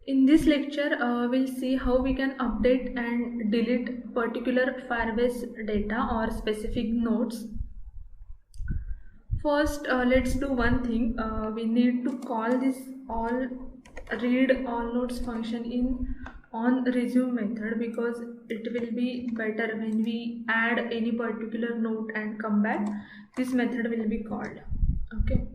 In this lecture, we'll see how we can update and delete particular Firebase data or specific nodes. First, let's do one thing. We need to call this all read all nodes function in on resume method because it will be better when we add any particular node and come back. This method will be called. Okay.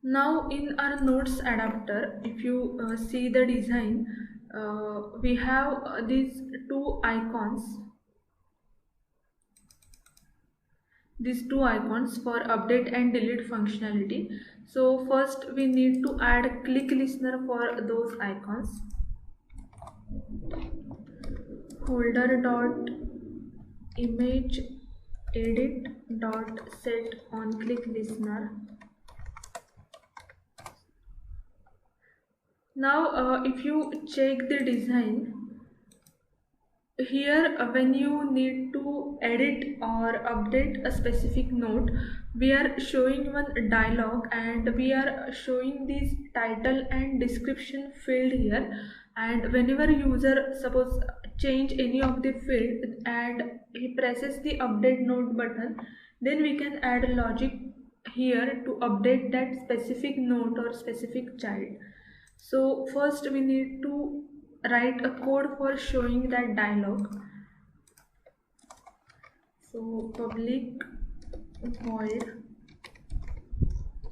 Now in our nodes adapter, if you see the design, we have these two icons for update and delete functionality. So first we need to add click listener for those icons. Holder dot image edit dot set on click listener. Now if you check the design, here when you need to edit or update a specific node, we are showing one dialog and we are showing this title and description field here, and whenever user suppose change any of the field and he presses the update node button, then we can add logic here to update that specific node or specific child. So first we need to write a code for showing that dialog. So public void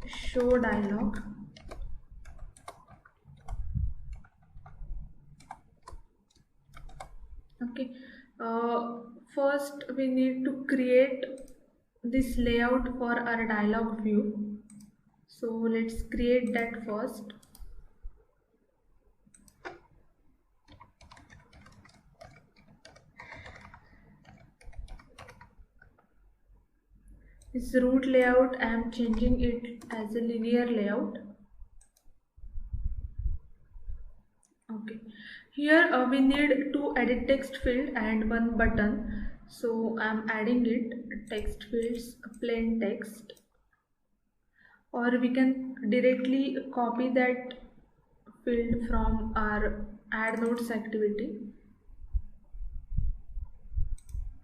show dialog. Okay. First we need to create this layout for our dialog view. So let's create that first. This root layout, I am changing it as a linear layout. Okay, here we need to edit text field and one button. So I'm adding it text fields plain text, or we can directly copy that field from our add nodes activity.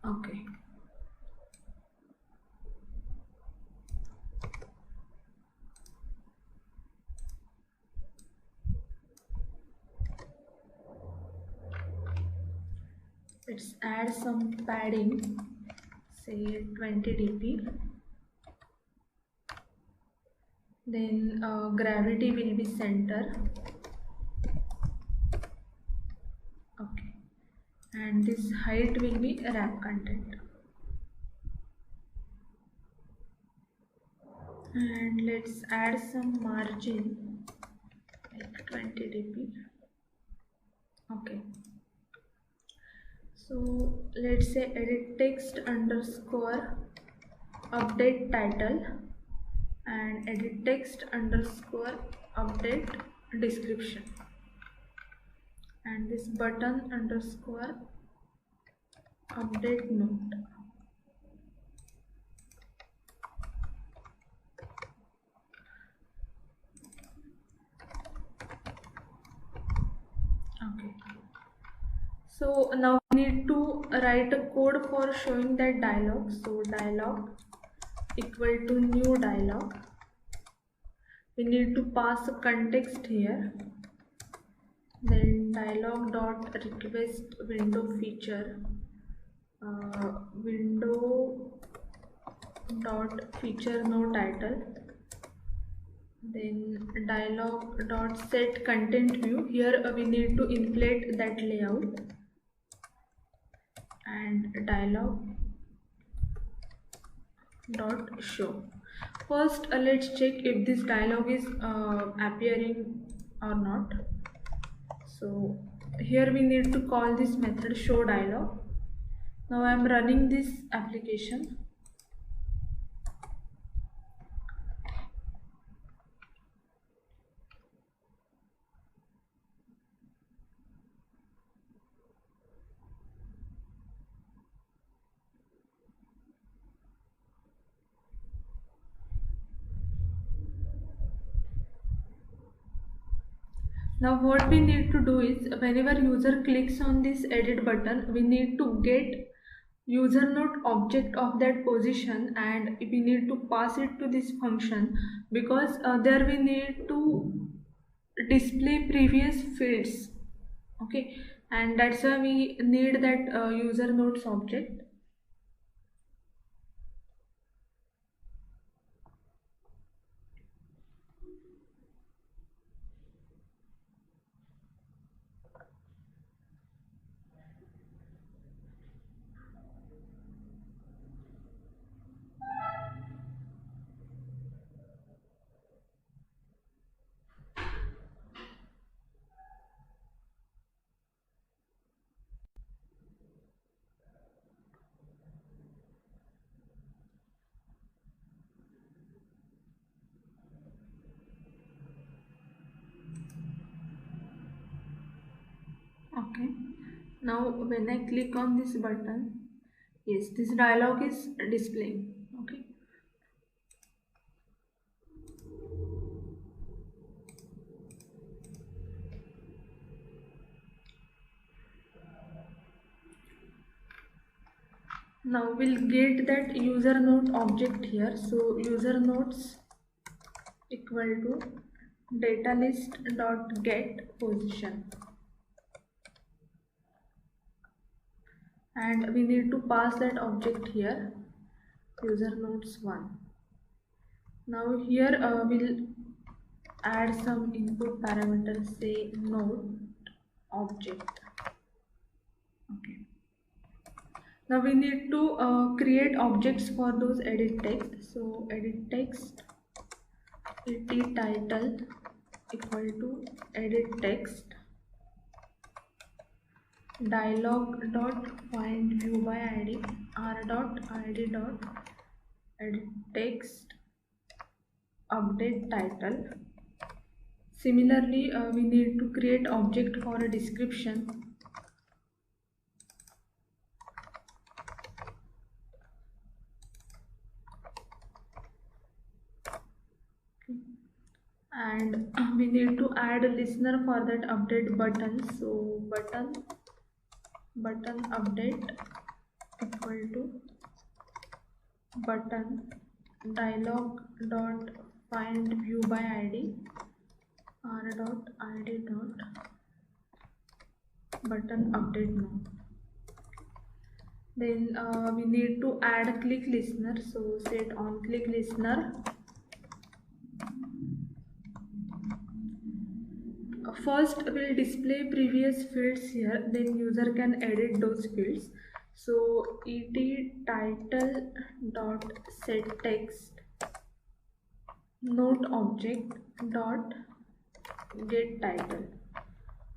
Okay. Let's add some padding, say 20 dp. Then gravity will be center. Okay, and this height will be wrap content. And let's add some margin like 20 dp. Okay, so let's say edit text underscore update title and edit text underscore update description, and this button underscore update note. Okay, so now we need to write a code for showing that dialog. So dialog equal to new dialog. We need to pass a context here. Then dialog dot request window feature, window dot feature no title. Then dialog dot set content view. Here we need to inflate that layout, and dialog dot show. First let's check if this dialog is appearing or not. So here we need to call this method show dialog. Now I am running this application. Now what we need to do is whenever user clicks on this edit button, we need to get user node object of that position and we need to pass it to this function, because there we need to display previous fields. Okay, and that's why we need that user nodes object. Okay, now when I click on this button, yes, this dialog is displaying. Okay, now we'll get that user node object here. So user nodes equal to data list dot get position, and we need to pass that object here, user nodes 1. Now here we'll add some input parameters, say node object. Okay, now we need to create objects for those edit text. So edit text et title equal to edit text dialog dot find view by id r dot id dot edit text update title. Similarly, we need to create object for a description. And we need to add a listener for that update button. So button update equal to button dialog dot find view by id r dot id dot button update now. Then we need to add a click listener. So set on click listener. First we'll display previous fields here, then user can edit those fields. So et title dot set text node object dot get title,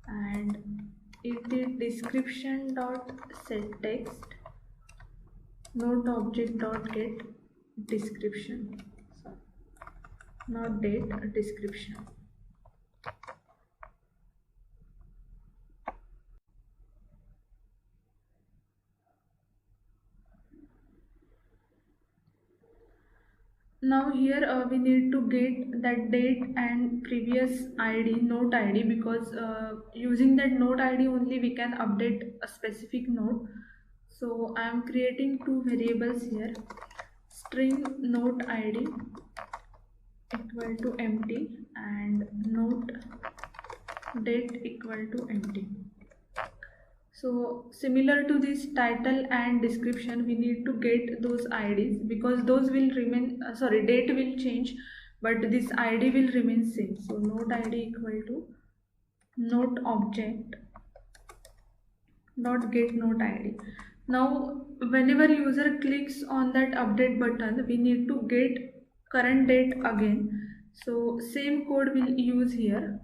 and et description dot set text node object dot get description, sorry, not date, description. Now here we need to get that date and previous id, note id, because using that note id only we can update a specific node. So I am creating two variables here, string note id equal to empty and note date equal to empty. So similar to this title and description, we need to get those IDs, because those will remain, date will change, but this ID will remain same. So note ID equal to note object dot get note ID. Now whenever user clicks on that update button, we need to get current date again. So same code we'll use here.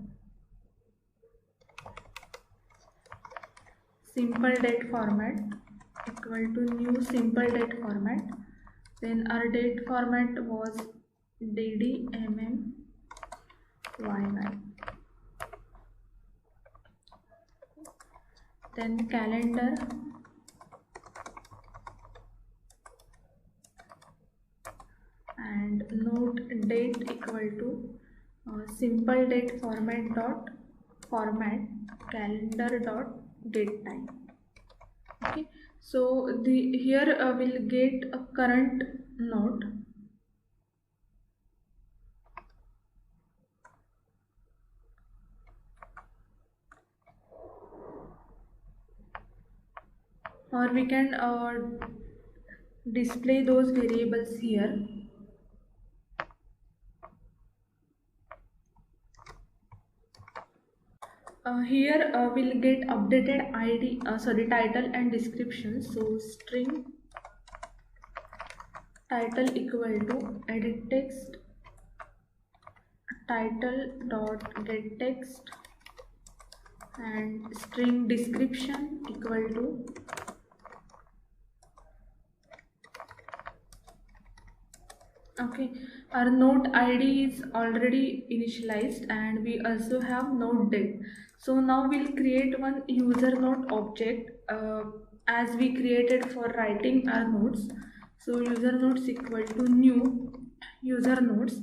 Simple date format equal to new simple date format. Then our date format was ddmmyy. Then calendar and note date equal to simple date format dot format calendar dot get time. Okay, so the here we'll get a current note, or we can display those variables here. Here we'll get updated ID, title and description. So string title equal to edit text title dot get text, and string description equal to okay. Our note ID is already initialized, and we also have note date. So now we'll create one user note object as we created for writing our notes. So user notes equal to new user notes.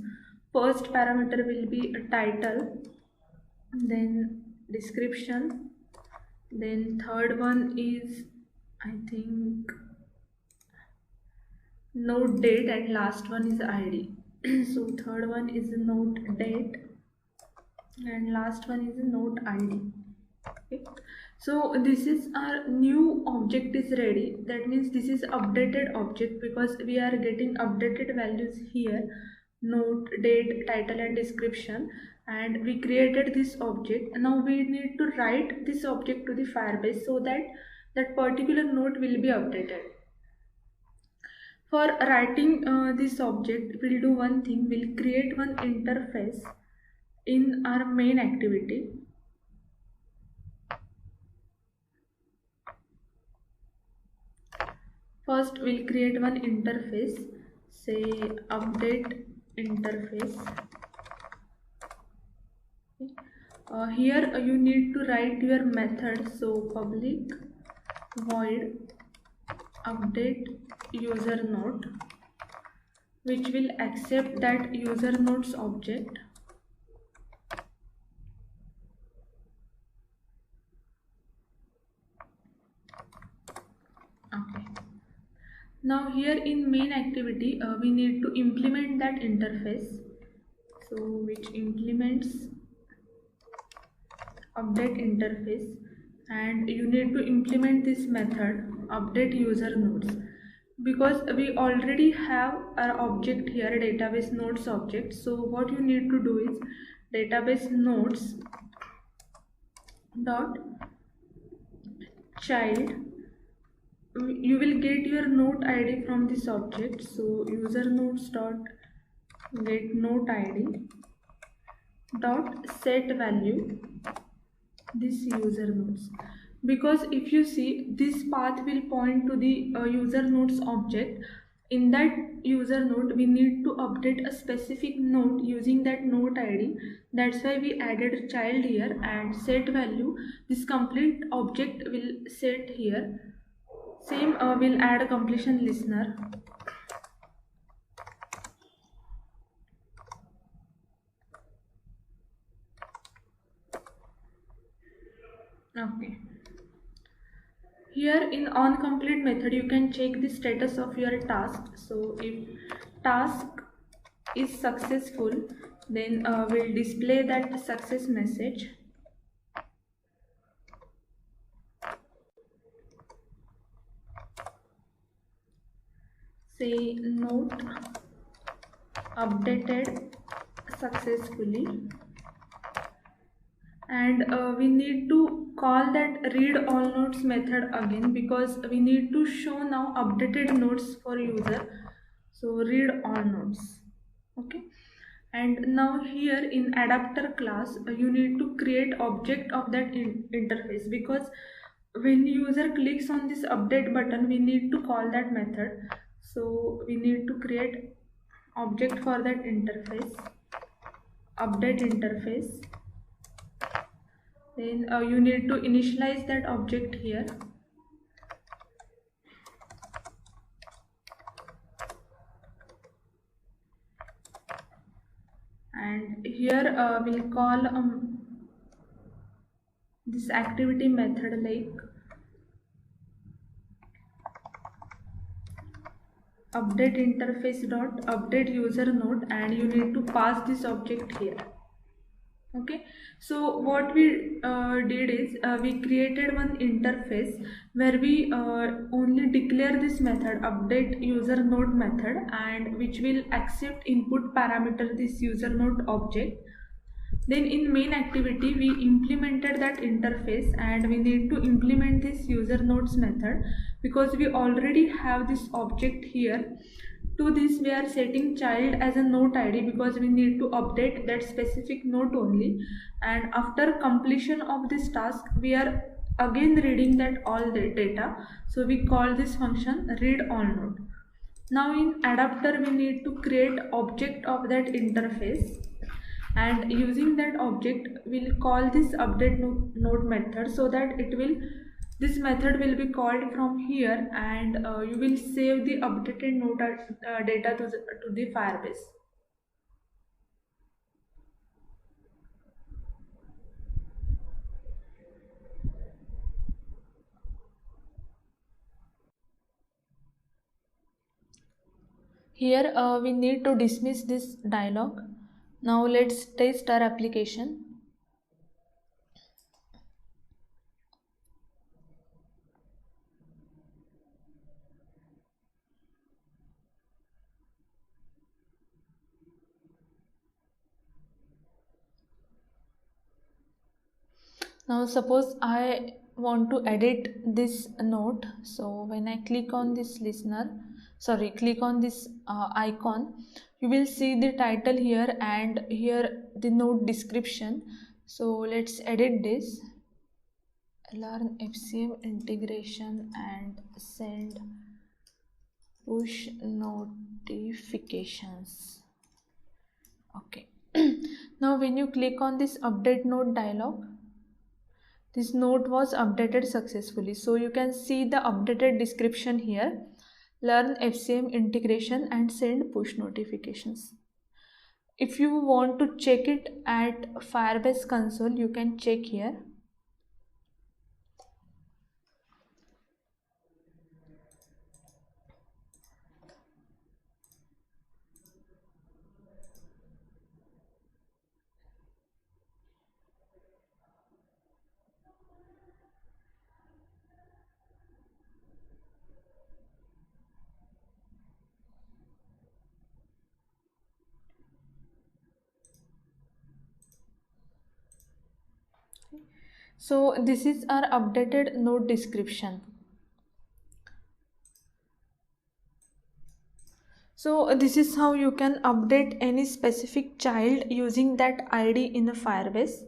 First parameter will be a title, then description, then third one is, I think, note date, and last one is ID. So third one is note date and last one is note ID. Okay, so this is our new object is ready. That means this is updated object because we are getting updated values here, note date title and description, and we created this object. Now we need to write this object to the Firebase so that that particular note will be updated. For writing this object, we'll do one thing. We'll create one interface in our main activity. First, we'll create one interface, say update interface. Here you need to write your method. So public void update user node, which will accept that user node's object. Okay. Now here in main activity, we need to implement that interface. So which implements update interface, and you need to implement this method update user nodes, because we already have our object here, database nodes object. So what you need to do is database nodes dot child, you will get your note ID from this object. So user nodes dot get note ID dot set value this user nodes, because if you see, this path will point to the user nodes object. In that user node we need to update a specific node using that note ID. That's why we added child here, and set value, this complete object will set here. Same we'll add a completion listener. Okay. Here in onComplete method, you can check the status of your task. So if task is successful, then we'll display that success message. Say note updated successfully, and we need to call that read all nodes method again, because we need to show now updated nodes for user. So read all nodes. Okay, and now here in adapter class, you need to create object of that interface, because when user clicks on this update button, we need to call that method. So we need to create object for that interface, update interface. Then you need to initialize that object here. And here we'll call this activity method like update interface dot update user node, and you need to pass this object here. Okay, so what we did is we created one interface where we only declare this method update user node method, and which will accept input parameter this user node object. Then in main activity we implemented that interface, and we need to implement this user nodes method because we already have this object here. To this we are setting child as a note id because we need to update that specific note only, and after completion of this task we are again reading that all the data, so we call this function read all node. Now in adapter we need to create object of that interface, and using that object we'll call this update node method, so that this method will be called from here, and you will save the updated node data to the Firebase. Here we need to dismiss this dialog. Now let's test our application. Now suppose I want to edit this note, so when I click on this click on this icon, you will see the title here and here the note description. So let's edit this, learn FCM integration and send push notifications. Okay. Now when you click on this update node dialog, this node was updated successfully. So you can see the updated description here, learn FCM integration and send push notifications. If you want to check it at Firebase console, you can check here. So this is our updated node description. So this is how you can update any specific child using that ID in the Firebase.